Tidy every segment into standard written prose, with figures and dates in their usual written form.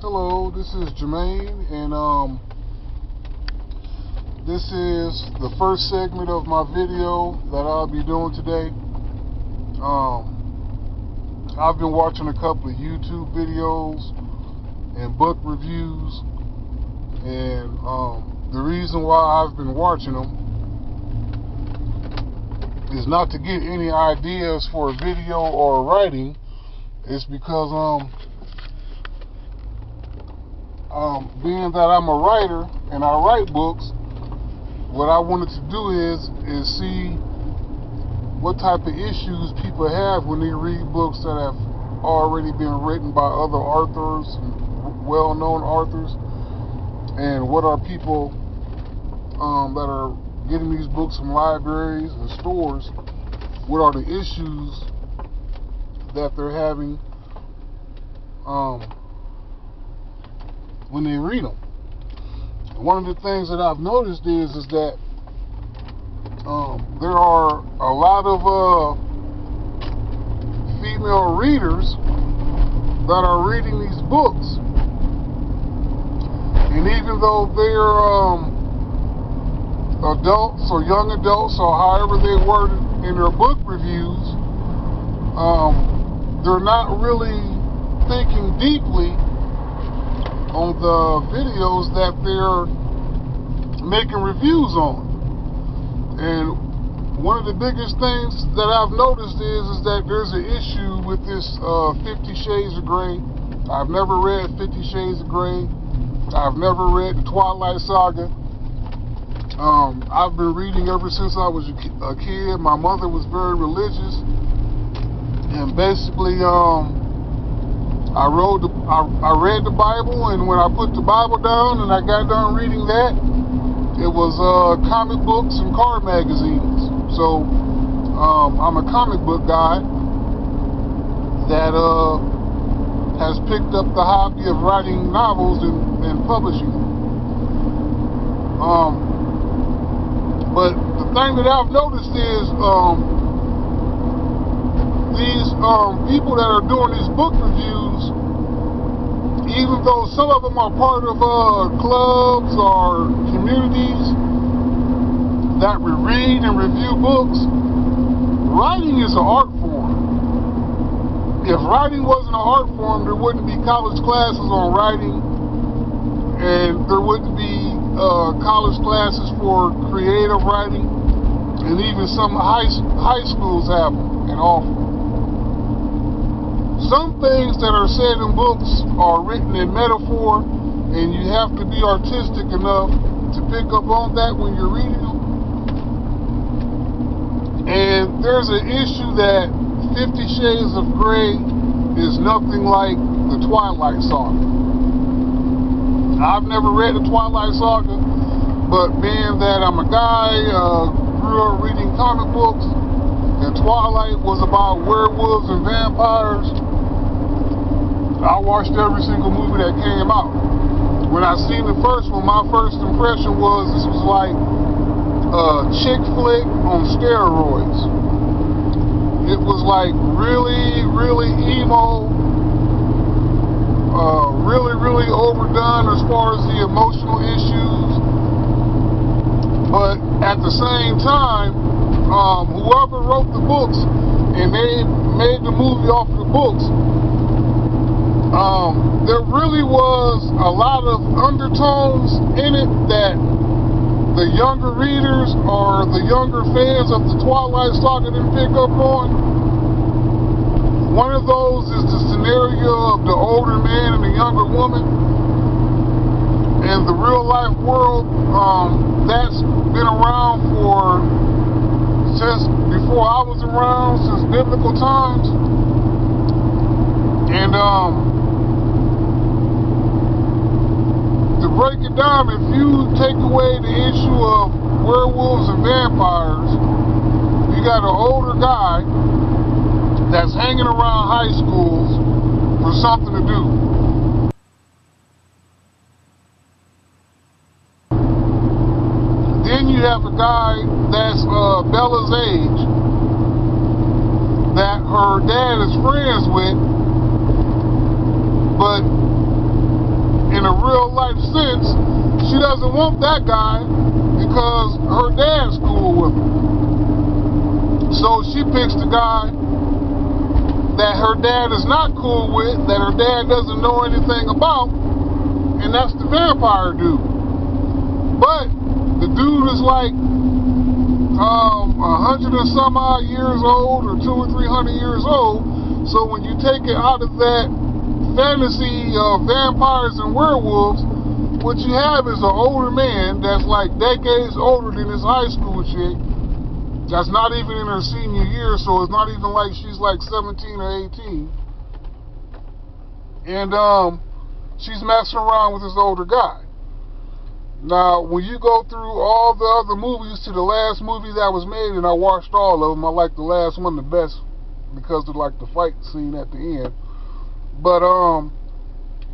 Hello, this is Jermaine, and this is the first segment of my video that I'll be doing today. I've been watching a couple of YouTube videos and book reviews, and the reason why I've been watching them is not to get any ideas for a video or writing. It's because being that I'm a writer and I write books, what I wanted to do is see what type of issues people have when they read books that have already been written by other authors, well-known authors, and what are people that are getting these books from libraries and stores, what are the issues that they're having when they read them. One of the things that I've noticed is that there are a lot of female readers that are reading these books, and even though they're adults or young adults or however they word it in their book reviews, they're not really thinking deeply on the videos that they're making reviews on. And one of the biggest things that I've noticed is that there's an issue with this 50 Shades of Grey. I've never read 50 Shades of Grey. I've never read the Twighlight saga. I've been reading ever since I was a kid. My mother was very religious, and basically I read the Bible, and when I put the Bible down and I got done reading that, it was comic books and car magazines. So I'm a comic book guy that has picked up the hobby of writing novels and publishing them. But the thing that I've noticed is these people that are doing these book reviews, even though some of them are part of clubs or communities that we read and review books, writing is an art form. If writing wasn't an art form, there wouldn't be college classes on writing, and there wouldn't be college classes for creative writing, and even some high schools have them and offer them. Some things that are said in books are written in metaphor, and you have to be artistic enough to pick up on that when you're reading them. And there's an issue that 50 Shades of Grey is nothing like the Twighlight saga. I've never read the Twighlight saga, but being that I'm a guy, grew up reading comic books, and Twilight was about werewolves and vampires, I watched every single movie that came out. When I seen the first one, my first impression was this was like a chick flick on steroids. It was like really, really emo, really overdone as far as the emotional issues. But at the same time, whoever wrote the books and they made the movie off the books, there really was a lot of undertones in it that the younger readers or the younger fans of the Twighlight saga didn't pick up on. One of those is the scenario of the older man and the younger woman. In the real life world, that's been around since before I was around, since biblical times. And to break it down, if you take away the issue of werewolves and vampires, you got an older guy that's hanging around high schools for something to do. Then you have a guy that's Bella's age that her dad is friends with, but doesn't want that guy because her dad's cool with him. So she picks the guy that her dad is not cool with, that her dad doesn't know anything about, and that's the vampire dude. But the dude is like 100 and some odd years old, or 200 or 300 years old. So when you take it out of that fantasy of vampires and werewolves, what you have is an older man that's like decades older than his high school chick. That's not even in her senior year, so it's not even like she's like 17 or 18. And she's messing around with this older guy. Now, when you go through all the other movies to the last movie that was made, and I watched all of them, I like the last one the best because of like the fight scene at the end. But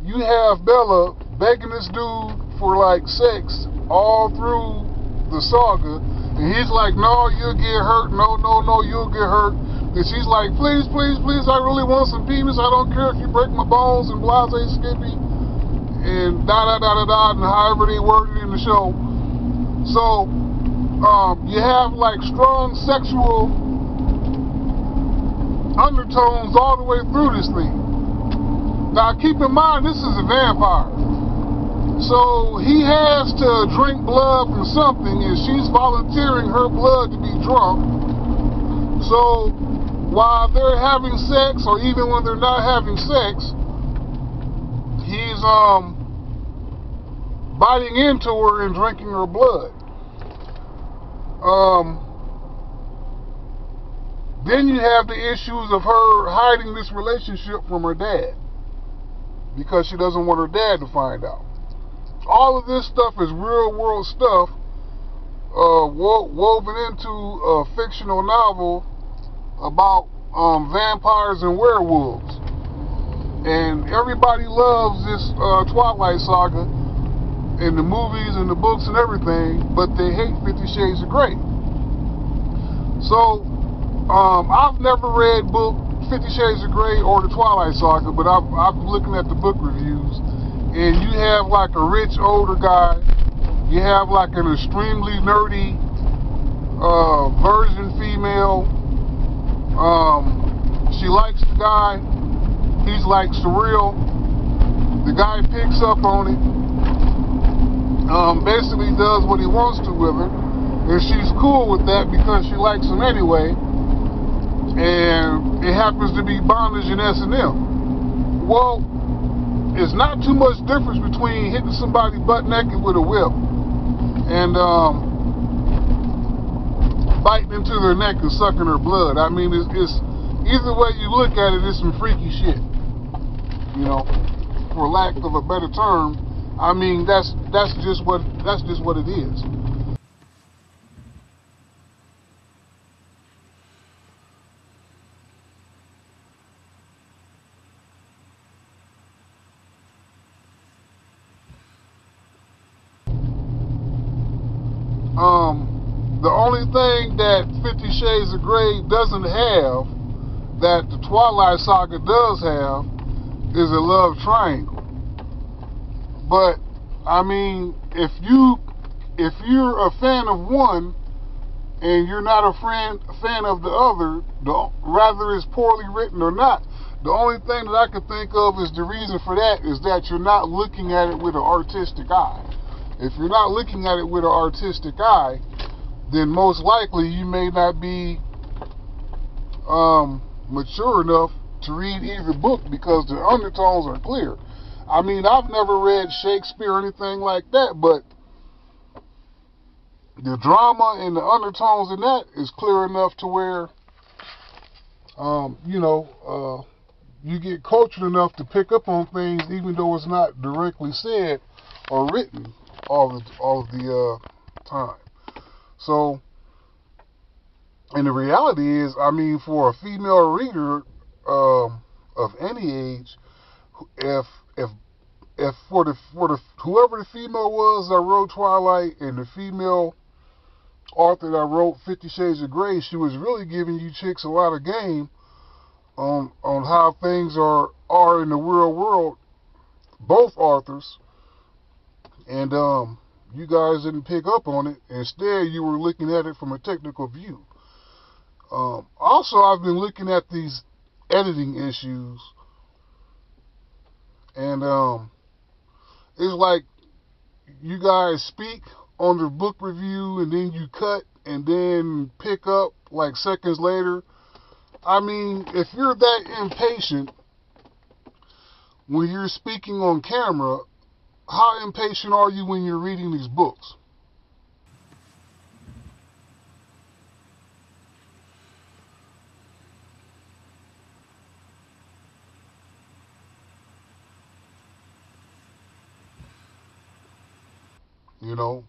you have Bella begging this dude for like sex all through the saga, and he's like, no, you'll get hurt, no, you'll get hurt. And she's like, please, please, please, I really want some penis, I don't care if you break my bones, and blase skippy, and da-da-da-da-da, and however they worded in the show. So, you have like strong sexual undertones all the way through this thing. Now keep in mind, this is a vampire. So he has to drink blood from something, and she's volunteering her blood to be drunk. So while they're having sex, or even when they're not having sex, he's biting into her and drinking her blood. Then you have the issues of her hiding this relationship from her dad, because she doesn't want her dad to find out. All of this stuff is real world stuff woven into a fictional novel about vampires and werewolves. And everybody loves this Twighlight saga in the movies and the books and everything, but they hate 50 Shades of Grey. So I've never read book 50 Shades of Grey or the Twighlight saga, but I've been looking at the book reviews, and you have like a rich older guy, you have like an extremely nerdy virgin female. She likes the guy, he's like surreal. The guy picks up on it, basically does what he wants to with her, and she's cool with that because she likes him anyway. And it happens to be bondage and S&M. Well, it's not too much difference between hitting somebody butt naked with a whip and biting into their neck and sucking her blood. I mean, it's either way you look at it, it's some freaky shit. You know, for lack of a better term. I mean, that's just what it is. The only thing that 50 Shades of Grey doesn't have, that the Twighlight saga does have, is a love triangle. But I mean, if you're a fan of one and you're not a fan of the other, rather it's poorly written or not, the only thing that I can think of is the reason for that is that you're not looking at it with an artistic eye. If you're not looking at it with an artistic eye, then most likely you may not be mature enough to read either book, because the undertones are clear. I mean, I've never read Shakespeare or anything like that, but the drama and the undertones in that is clear enough to where, you get cultured enough to pick up on things even though it's not directly said or written all of the time. So, and the reality is, I mean, for a female reader of any age, if for whoever the female was that wrote Twighlight and the female author that wrote 50 Shades of Grey, she was really giving you chicks a lot of game on how things are in the real world, both authors. And you guys didn't pick up on it. Instead, you were looking at it from a technical view. Also, I've been looking at these editing issues, and it's like you guys speak on the book review, and then you cut, and then pick up like seconds later. I mean, if you're that impatient when you're speaking on camera, how impatient are you when you're reading these books? You know,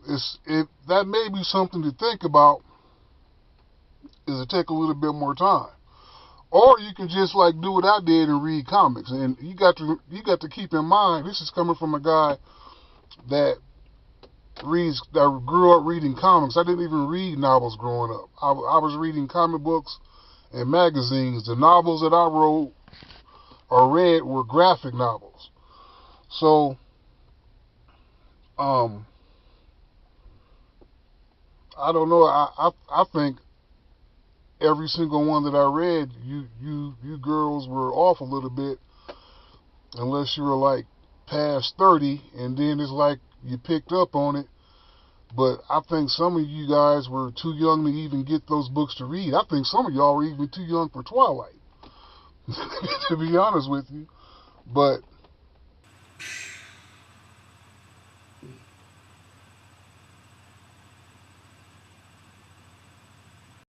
that may be something to think about, is to take a little bit more time. Or you can just like do what I did and read comics. And you got to keep in mind, this is coming from a guy that grew up reading comics. I didn't even read novels growing up. I was reading comic books and magazines. The novels that I wrote or read were graphic novels. So, I don't know. I think every single one that I read, you girls were off a little bit, unless you were like past 30, and then it's like you picked up on it. But I think some of you guys were too young to even get those books to read. I think some of y'all were even too young for Twilight, to be honest with you. But